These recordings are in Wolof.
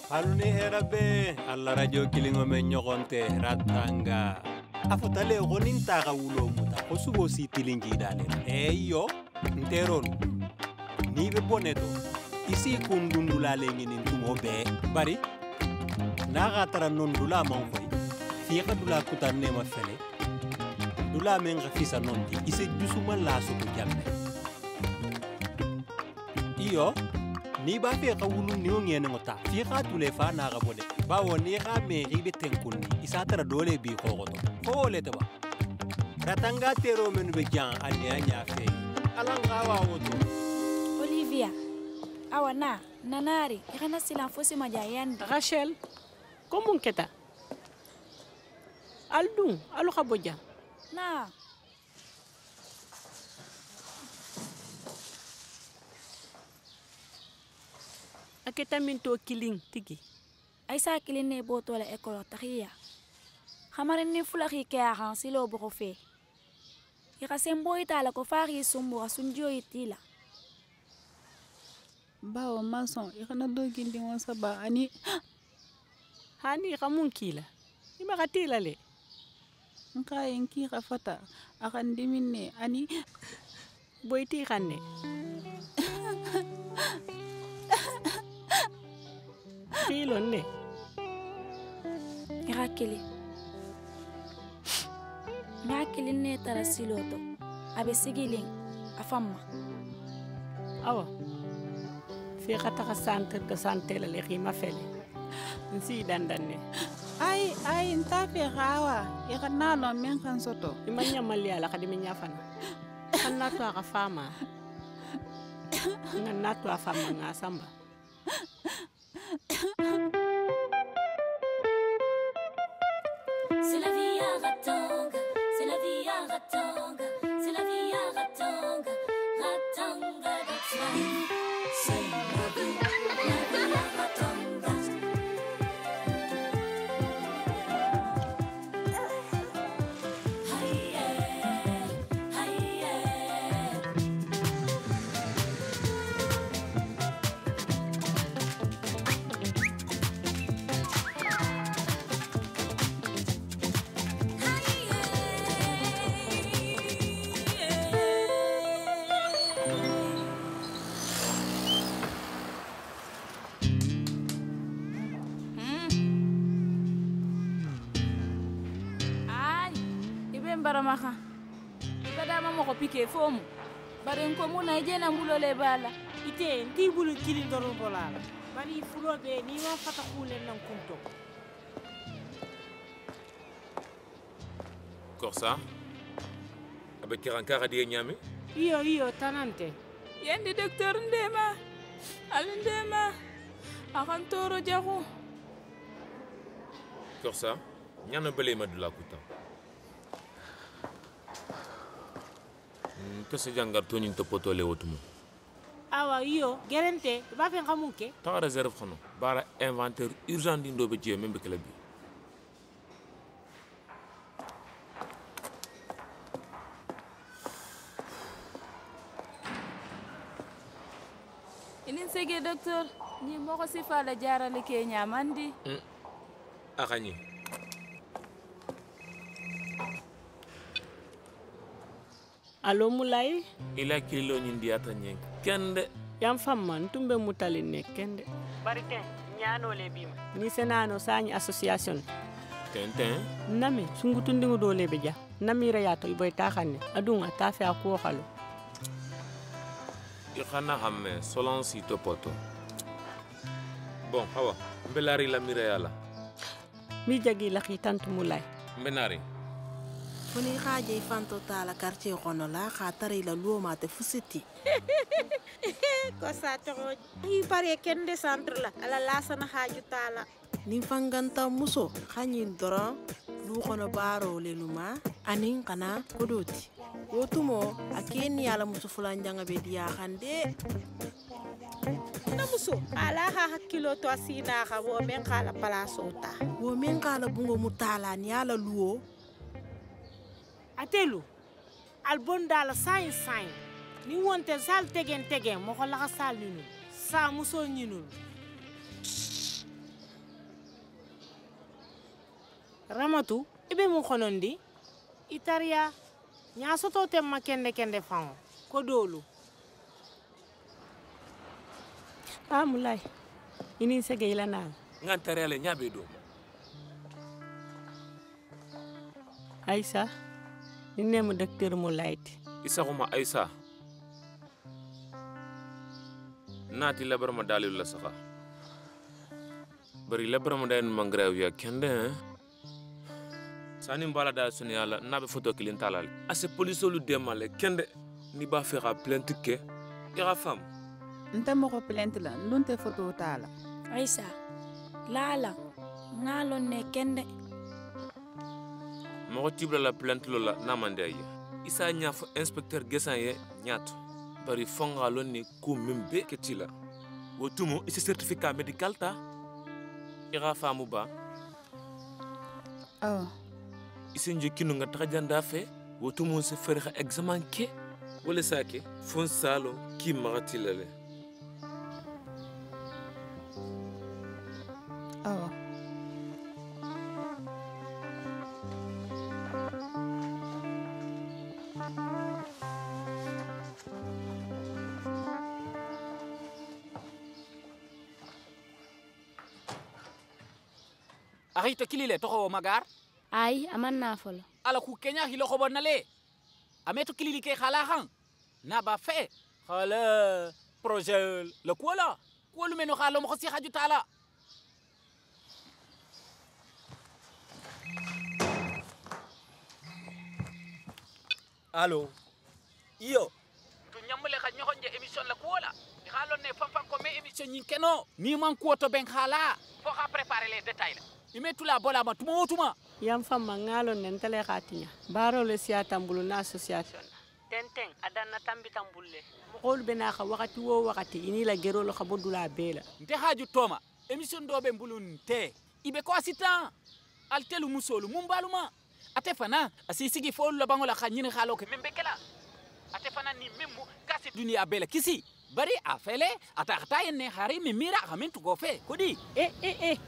Haluni herabe alla radio kilingo men nyogonte ratanga afotale gonin taga wulo muta ko sugo si tilingi dale eyo nteron ni be boneto isi kundundula lengini tumo be bari na gatara non dula man koy fi dula kutanne ma fele dula men gafisa nondi isi jusuma la su ko jamme iyo ni ba fe qawulu ni ngene ngota fi tule fa na ga bode ba woni ga me ribe tenkunni isatara dole bi ko goto fo le taba ratanga tero men be jan anya nya fe alanga wa woto Olivia awana nanari kana silan fosi majayan Rachel komun keta aldun alu khaboja na aketa min to kiling tigi Aisa kilin ne boto la ekolo tahiya Hamarin ni fulaki kaya kan silo boko fe Ika sembo itala ko fari sumbu asunjo itila Bawo mason ikana dogindi wonsa ba ani hani kamun kila ima katila le nka yenki khafata akan diminne ani boyti khanne filon ne Ika kili ne tara silo to abe sigilin afamma awa fi khata santer ka santela le khima fele nsi dandanne ai nta fe gawa ikana no men kan soto imanya mali ala kadimi nyafana kanna to ka fama nganna to afama ngasamba C'est la vie à Ratanga, c'est la vie à Ratanga, c'est la vie à Ratanga, Ratanga, that's life. C'est la vie à Ratanga. Hi yeah, hi yeah. Baramaka Badama moko pike fomu Bare nko muna ijena mbulole bala ite ndi bulu kili ndoro bola bari fulobe ni wa fata khule nan kunto Corsa avec Kirankara di nyame iyo tanante Yendi docteur ndema Alindema Akantoro jahu Corsa nyana bele madula kuta kese jangar tonin to poto le wotumo awa iyo gerente ba fe xamuke ta réserve xono bara inventaire urgent di ndobe jie membe club bi Inin sege docteur ni moko sifa la jarale ke nyamandi akani allo mulay ila kilo ni ndiata nyen kende yam famman tumbe mutali ne kende barite nyano le bima ni senano sañi association tenten nami sungutundi do lebe ja namira yato iboy taxane adunga tafe ko xalo ikana hamme solon si to poto bon hawa mbelari la mirayala mi jagi la xitantu mulay mbenari Funi khaje fanto tala quartier kono la khatari la luoma te fusiti ko sa to yi pare kende centre la ala lasana haju tala nin fanganta muso khanyin doro lu kono baro le luma anin kana kodoti wotumo akeni ala muso fulanjanga be dia khande na muso ala ha hakilo to asina kha wo men khala palasota wo men kala bungo mutala ni ala luo atelu albonda la sain ni wonte sal tegen mo ko la sal ninu sa muso nyinul Ramatu ibe mu khonondi itaria nya soto temma kende fango ko dolu Mulai ini sege ila na ngan tarele nyabe do Aisha inne mu docteur Mulai isa kuma Aisa naati labarma dalil la saxa bari labarma dayen mangraw ya kende sani mbala da suni yalla nabe photo kilin talale ase polisolu demale kende ni ba fera plainte ke ira fam nte moko plainte la ndunte photo tala Aisha lala ngalon ne kende moko tibla la plainte lola namande ay isa nyafo inspecteur gesan ye nyato bari fonga lonni ku membe ketila wotumo isi certificat médical ta ira famu ba isi njokinu nga tajanda fe wotumo se ferxa examen ke wala sake fon salo ki magatilale Arito kilile toko magar ay aman na folo ala ku kenya hilo ko bonale ameto kilili ke khala han na ba fe khala projet le kola ko lu meno khalo mo si haju tala allo iyo tu nyamle kha nyoxonje émission la kola khalo ne fam ko me émission nyi keno ni man ko to ben khala fo ka préparer les détails imetula bola ma tuma yam famma ngalo nen tele khatinya baro le siya tambulu na association tenten adanna tambi tambulle mo qol bena kha wakati wo wakati ini la gero lo khabodula bela nte haju toma émission do be mbulun te ibe ko assistant altelu musolu mumbaluma ate fana asisigi fo lo bangola khanyini khalo ke membe kala ate fana ni memmu kasi dunia bela kisi bari afele ata khata ne hari mimira khamintu go fe kodi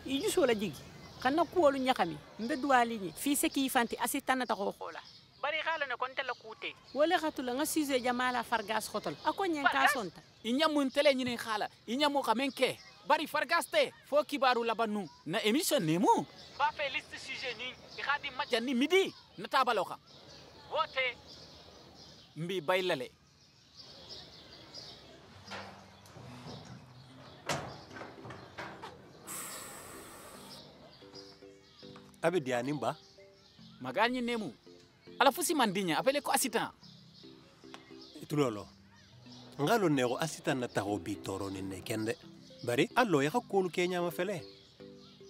ijuso la jigi kana kuwolu nyakami mbe duwali ni fi seki fanti asitana ta ko xola bari xala ne kon tele kuute wala xatula nga sujet jamala fargas xotol ako nyanka sonta inyamun tele nyini xala inyamu xamenke bari fargaste fo kibaru labanu na émission nemu ba fe liste sujet ni xadi majani midi na tabalo xam wote mbi baylale abe dianim ba magani nemu ala fusi mandinya apele ko assistant itulolo ngalo nego assistant na taho bi toro ni ne kende bari allo ya ko kenya ma fele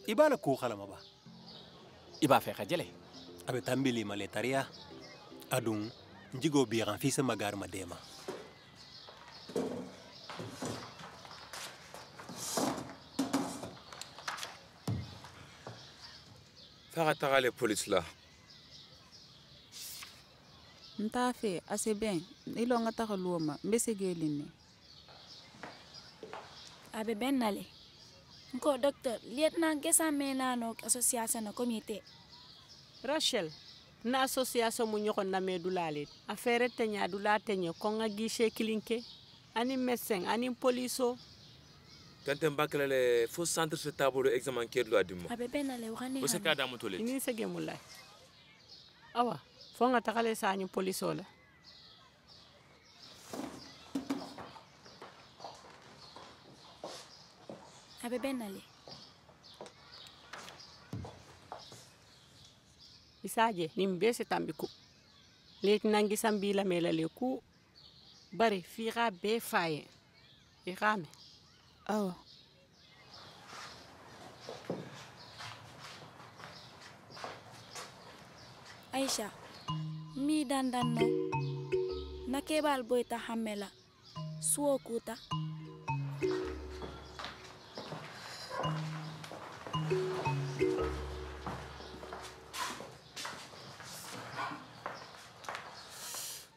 ibala ko khalama ba iba fe khajele abe tambili male taria adun njigo bi ran fi sa magar ma dema fara tagale police la nta fe assez bien ilo nga taxaluma mbese gelinne abe bennale ko docteur lieutenant gesa menano association na comité Rachel na association mu ñokon na medulale affaire tenya dula tenye ko nga guichet klinke ani médecin ani police tante mbakale fo centre ce tableau examen kedlo adimo abe bennale waxane o se ka damu tole ini sege mulay awa fo nga takale sañu police la abe bennale isaje nimbe se tambiku lek nangi sambila melale ku bari fiira be faye irame Aisha mi dandanno nakebal boyta hamela suwo kuta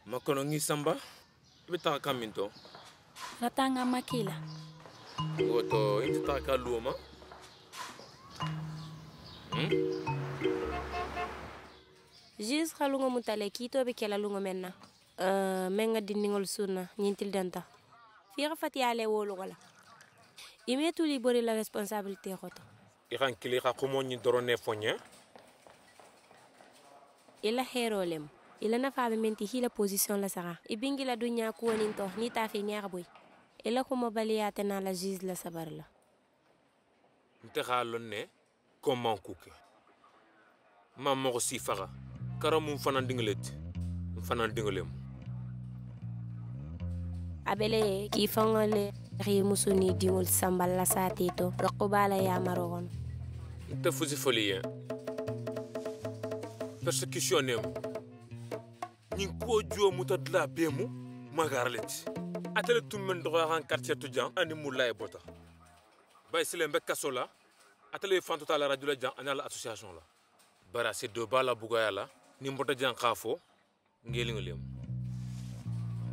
makono ngi samba bita kaminto ratanga makila woto inta ka luma jus xalungo mutale kito be kela lungo menna menga dindingol sunna nyintil danta fiira fatiyale wolu wala ime tuli bori la responsabilité xoto ikan kili ka kumo ni dorone fonya ila herolem ila na fa menti hila position la sara ibingi la dunya ko woninto ni ta fe ñaara boy ila ko mobaliyata na la jus la sabarla nte xalonne comment kuke mammo ko sifara karamu fanan dingalet fanan dingalem abele ki fangole ri musuni dingol sambal la satito raqubala ya marogon nte fusi folie persécution nem ni ko jo mutadla bemu magarlet atele tummen do han quartier tujan ani mulay bota bay sile mbekka sola atele fanto la radio la jan anal association la bara se do bala bugaya la ni mbota jan khafo ngelingolem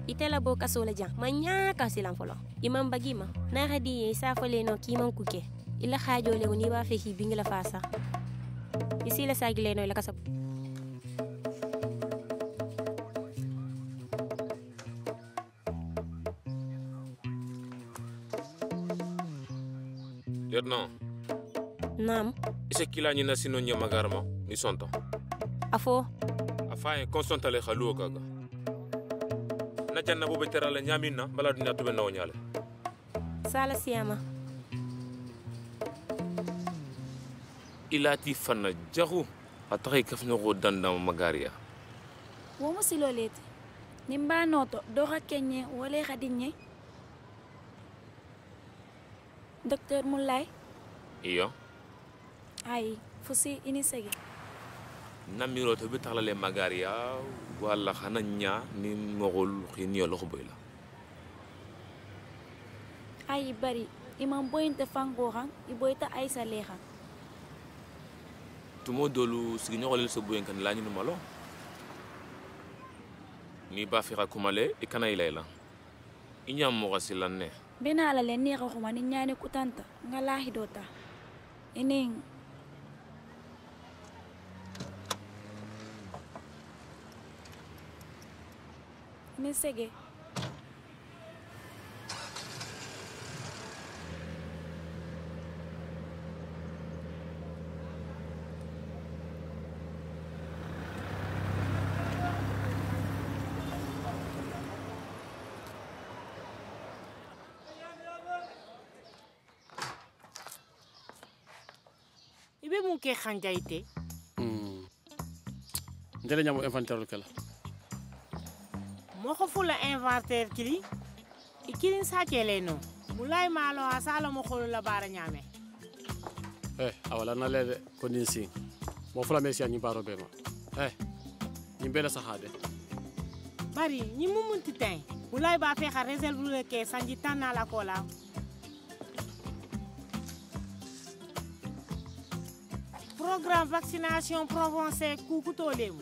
itela bo kasola jan manya kasilan folo imam bagima na hadi isa fole no kiman kuke ila khajo le ni ba fe hi bingla fasa isi la sagile no ila kasab lieutenant nam ise kila ni nasino nya magarma ni sonto afo afa constant le khalu kaga na janna bo betera la nyamina bala dunya tube no nyale sala siyama ilati fanna jahu atay kafno go dandam magaria wo musiloleti nimba noto do kenye wala khadinye docteur Moulay iyo ay fusi ini sege namiro to betala le magaria wala xananya ni mogol xini lo xoboyla ay bari imam boyinte fangoran iboyta aysa lexa tumo dolu sigi ñogol so boyen kan lañu no malo ni ba fi rakumale e kana ilayla inyam mo gasilanne bena la len ni xuma ni ñani kutanta nga lahi dota enen ni sege ibe mun ke xanjaite ndele ñamo inventaire kala mo ko fula inventaire kili ikilin sa kele no mulay malo asala mo kholo la bara ñame awala na lede ko nin sing mo fula mesi ani baro bema ni bela sahade bari ni mumunti tay mulay ba fe xa réserve le ke sanji tanna la kola programme vaccination provençais kukuto lemu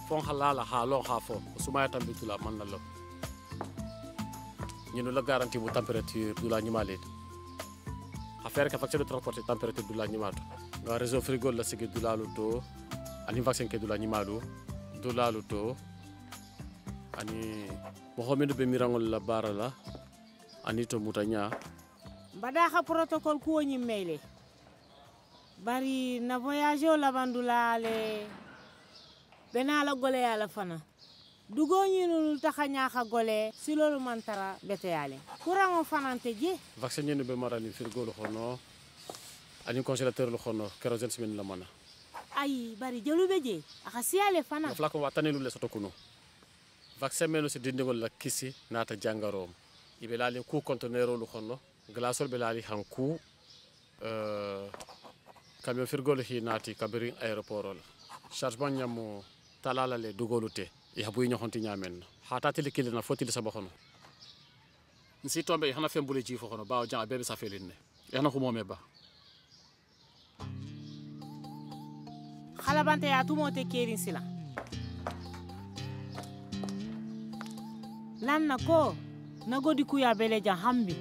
fon halala halo hafo sumaya tambitula man nalo ñinu la garantie bu température dula ñimalet affaire ka facture de transport température dula ñimato nga réseau frigo la sigi dula lu to ani vaccin ke dula ñimado dula lu to ani mohamed be mirangol la barala ani to mutanya bada xa protocole ko ñi mele bari na voyage la bandula le benala gole yala fana dugo ñinu taxanya xa gole si lolu mantara bete yale courant fanante je vaccin ñenu be marani frigo lo xono ani congélateur lo xono kérosène semaine la mana ay bari jelu be je axa siale fana fla ko watanelu le soto kuno vaccin meno si dindigol la kisi nata jangarom ibe lali ku conteneur lo xono glaçol be lali hanku camion frigo lo hi nati kabiri aéroport la chargement ñamo talala le dugolute ya buy ñoxonti ñamen hata tele kilina fotili sabaxono nsi tombe xana fembule ji fo xono baaw jang bebe safeline yana ko momé ba xalabante ya tumote kerin sila lanna ko nagodi ku ya bele ja hambi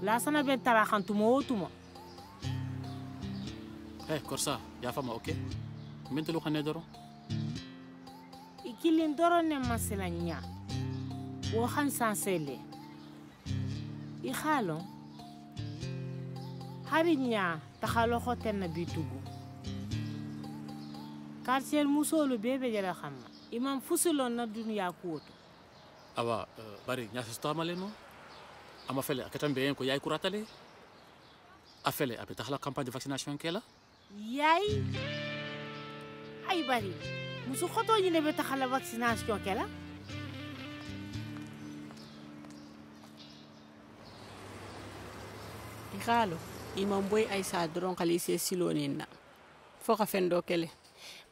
la sana ben tara xantumo wotumo Korsa ya fama ok mentelu xane doro ikilin doro ne masila nya wo han sansele i xalo hari nya taxalo xoten na bitugu quartier musolu bebe jara xamma imam fusulon na dunya kuoto awa bari nya sistamale no ama fele akatam be ko yaay kuratale afele abe taxla campagne de vaccination kela yaay ay bari musu xoto ñi ne be taxala vaccination kela Ikalo, imam boy ay sa doron kali se silonin na. Fo ka fendo kele.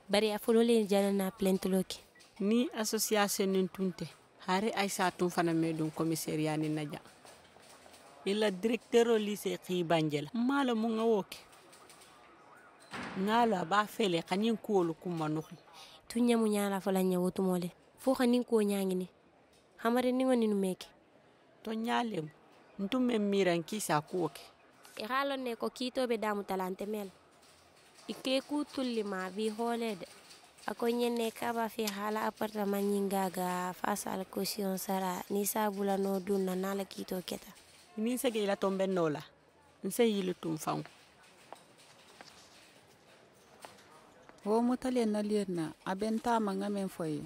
Bari a folo le jana na plainte loki. Ni association nin tunte. Hare ay sa tun fana medun commissariat ni naja. Ila directeur lycée Xibanjel. Mala mu nga woke. Ngala ba fele kanyin kuolu kuma nuku. Tunya mu nyala fola nya wotu mole. Fo kanin ko nyaangi ni. Hamare ni ngoni numeke. To nyalem. Ntume miran kisa kuoke. Iralo ne ko kito be damu talante mel. Ike ku tulli ma bi holede. Ako nyenne kaba fi hala apartment nyingaga fasa al caution sara ni sabula no dunna nala kito keta. Ni sege ila tombe nola. Nse yilu tumfangu. wo mutale na lierna abenta manga men foye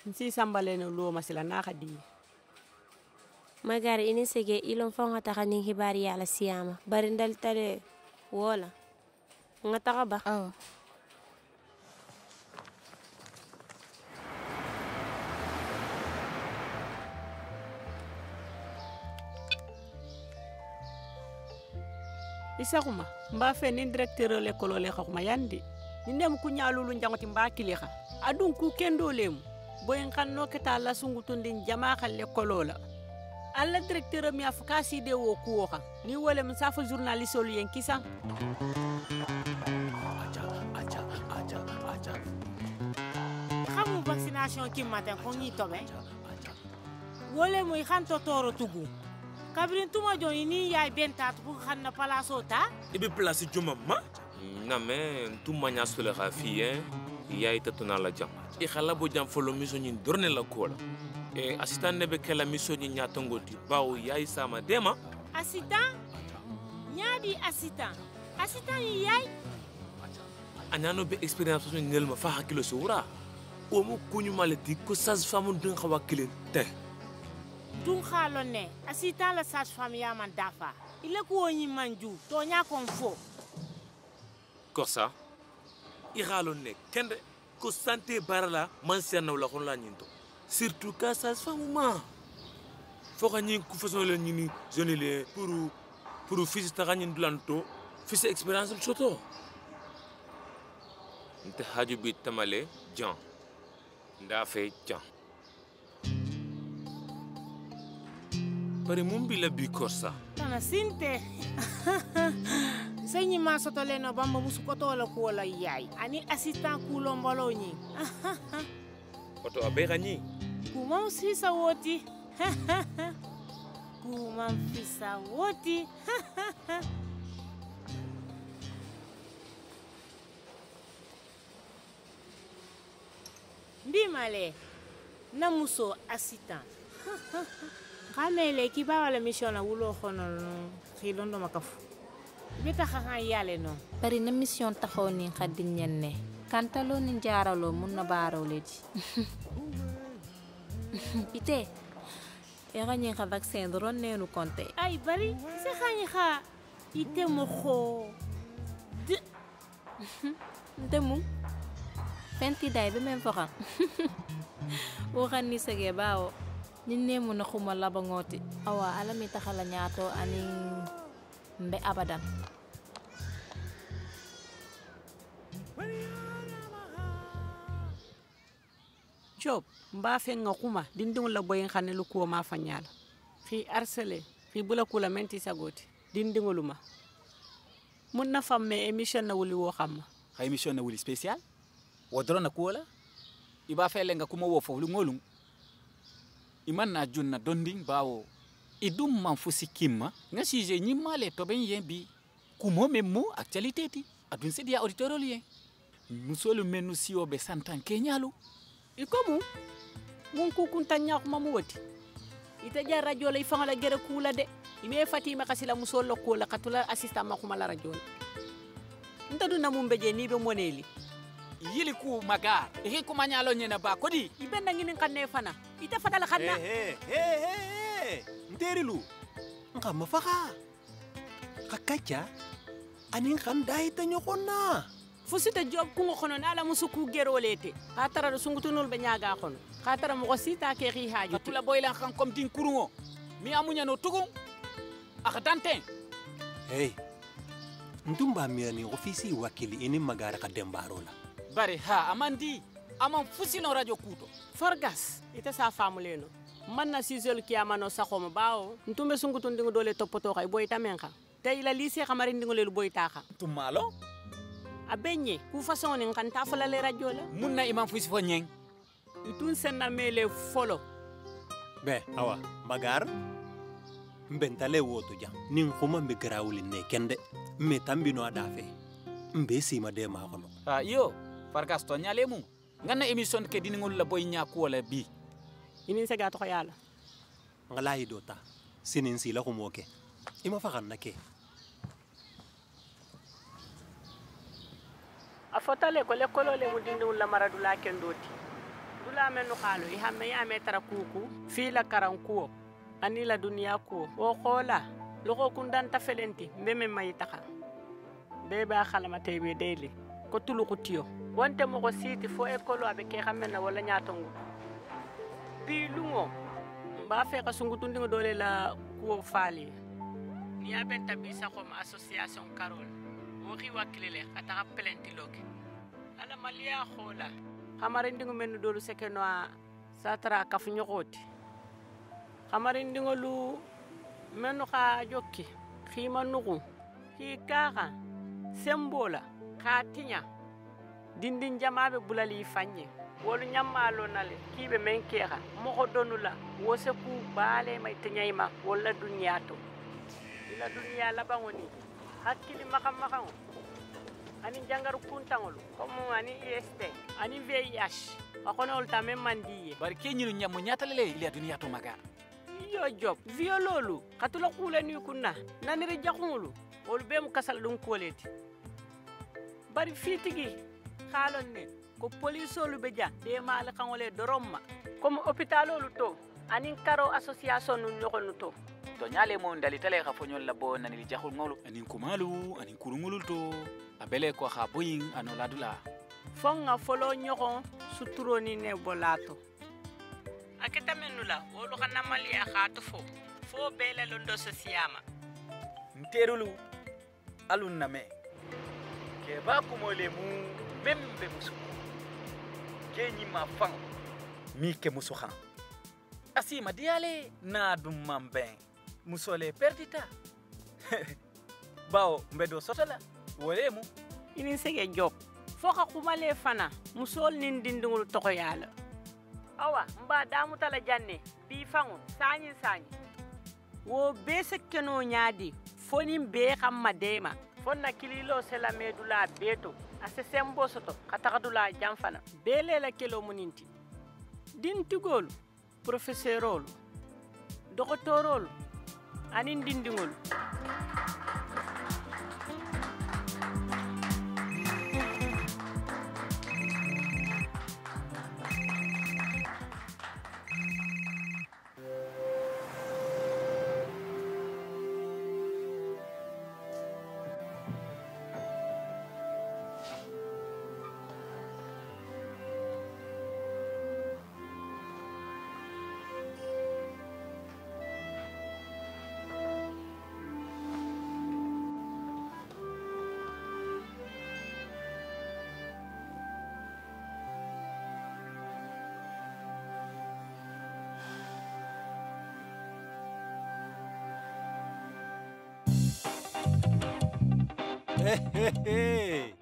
Nsi sambale no luo masila na khadi. Magari ini sege ilon fonga takani hibari ala siyama. Barindal tale wola. Nga taka ba? awa Isa kuma mba fe ni directeur le kolo le khakuma yandi. Ni nem ku nyalulu njangoti mba kiliha. Adun ku kendo lemu. Boyen kan no keta la sungutundin jama khalle kolo la. Alla directeur mi afukasi de wo ku woka. Ni wole msafa journaliste olu yen kisan. xamu vaccination ki matin ko ñi tobe wole muy xanto toro tugu kabrin tuma jo ni yaay bentat bu xanna palaso ta Ibe place juma ma? Na me tu manya sule khafi ya ita tuna la jam. I khala bo jam folo miso nyin dorne la kola. E assistant nebe kala miso nyin nyatongoti bawo yaay sama dema. assistant ñaadi assistant yi yaay Anyano be experience so ngel ma fa hakilo so wura. O mo kunyu maleti ko sage femme dun xawa kilen te. dun xalo ne assistant la sage femme ya man dafa ile ko ñi manju to nya kon fo Korsa. I xalo ne kende ko santé barala man serna wala xon la nyinto. Surtout ka sage femme ma. Fo ka nyin ku façon le nyini jeune le pour fils ta ganyin dulanto fils expérience soto. Nte haju bi tamale jan. Nda fe jan. Pare mumbi la bi Korsa. tana sinte senyi ma soto le no bamba musu ko to la ko la yaay ani assistant ku lo mbolo ñi Oto abe gani. ku mo si sa woti ku man fi sa woti Bimale na muso assistant kamele ki ba wala mission na wulo khono khilondo makafu bita kha yale no bari na mission taxaw ni xadin ñenne kantalo ni jaaralo mun na baaraw leji ite era ñi xa vaccin doron neenu konté ay bari se khani kha ite mo kho demu fenti day be men foxam wo xani sege baawo ninne mu na xuma laba ngoti awa alami taxala ñaato ani mbe abadan Job mba fe nga kuma dinding la boyen xane lu ko ma fanyal. Fi harcelé fi bula kula menti sagoti dindingoluma. Mun na famme émission na wuli wo xam. Ha émission na wuli spécial wo doro na kuola iba fele nga kuma wo fo lu ngolum iman na junna donding bawo idum man fusi kimma nga sije nyimale to ben yembi kumo memmo actualité ti adun sidi ya auditorol ye musolu menu siyo be santan kenyalu ikomu mun ku kun tanya ko mamu wati ita ja radio lay fanga la gere kula de ime fatima kasila musol lo ko la katula assistant ma kuma la radio nta dun na mumbe je ni be moneli yili ku magar e ko manyalo nyena ba kodi ibe nangini kanne fana ita fatala khanna nterilu nga mafaka kakacha anin kan dai ta nyokona fusita job ku ngono na ala musuku gerolete katara do sungutunul be nyaaga khono katara mo sita ke xi haaju tula boylan kan kom tin kurungo mi amunya no tugu akadante hey ndumba mirani ofisi wakili ini magara ka dembarola bare ha amandi amam fusino radio kuto Fargas ite sa famuleno man na sizol ki amano saxoma bawo ntumbe sungutun dingo dole topoto kay boy tamenka tay la lycée xamari dingo lelu boy taxa tumalo abenye ku façon ni kan ta fala le radio la munna imam fusi fo nyeng itun senna mele folo be awa magar mbentale woto jam nin xuma mbe grawuli ne kende me tambino adafe mbe sima de ma xono yo Fargas to nyale mu ngana emission ke diningol la boy nyaku wala bi ini sega to yalla ngala idota sinin sila ko moke ima fakan nake afotale ko le kolo le mu dindul la maradula kendoti dula menu khalo ihamme ya metara kuku fi la karankuo ani la dunia ko o khola loko kundan ta felenti mbeme mayitaka beba khalama tebe dele ko tulu ko tiyo wonte mo ko siti fo ekolo abe ke xamena wala nyaatongu bi lungo ba fe ka sungutundi ngo dole la ko fali ni abenta bi sa ko association Carol wo xi wakilele ata plenti loke ala malia khola xamare ndingo men dolu sekeno satra kafu nyokoti xamare ndingo lu menu xa jokki xima nugu ki kaxa sembola khatinya dindin jamabe bulali fanye wolu nyamalo nale kibe menkeha moko donula wose ku bale may tanyayma wala dunya to ila dunya la bangoni hakili makam ani jangaru kuntangolu komo ani IST ani VIH akono ulta men mandiye barke nyinu nyamu nyatalele ila dunya to maga yo job viololu katula kula ni kunna nanire jakhulu wolu bem kasal dum koleti bari fitigi xalonne ko police lu be ja de mal xangole doromma comme hôpital lu to anin karo association nu ñokonu to nyale mo ndali tale xa foñol la bo nanili jaxul ngolu anin kumalu anin kurungulul to abele ko xa boyin anola dula fonga folo ñokon suturo ni ne bolato aketa menula wolu xana malia xatu fo bele londo sociama nterulu alun name ke ba ko mole mu membe musu kenyi mafang mi ke musu khan asima diale na dum mambe musole perdita bawo mbedo sotala wole mu ini sege job foka kumale fana musol nin dindungul toko yala awa mba damu tala janne bi fangu sanyi wo be sekkeno nyaadi fonim be xamma dema fonna kililo sela medula beto ase sembo soto katakadula jamfana bele la kelo muninti din tugolu professorolu doktorolu anin dindingolu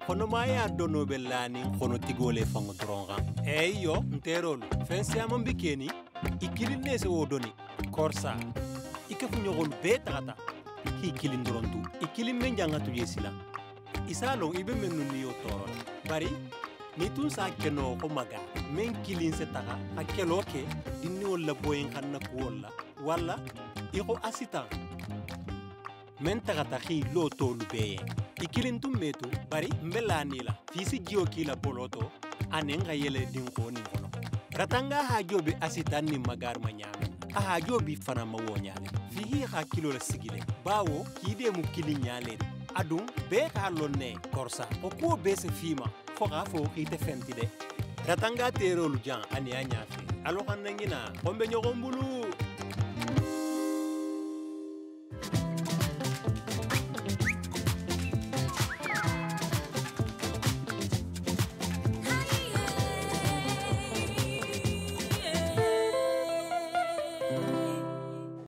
kono maya dono belani kono tigole fango dronga eyo nterol fensiama mbikeni ikiline se wodoni korsa ikafu nyogol be tata ki kilin drontu ikilin men jangatu yesila isalon ibe mennu ni yo toro bari ni tun sa keno ko maga men kilin se taga a keloke dinni wala boyin xanna ko wala wala iko asita men taga taxi lo tolu beye ikilin tum metu bari mbelani la fisi jio kila boloto anenga yele dinko ni kono ratanga ha jobe asita ni magar manyame aha jobi fana ma wonyale fihi ha kilo la sigile bawo kide mu kilinyale adum be ka lonne korsa o ko be se fima foga fo ite fentide ratanga terolu jan ani anyafi alo kanna ngina kombe nyogombulu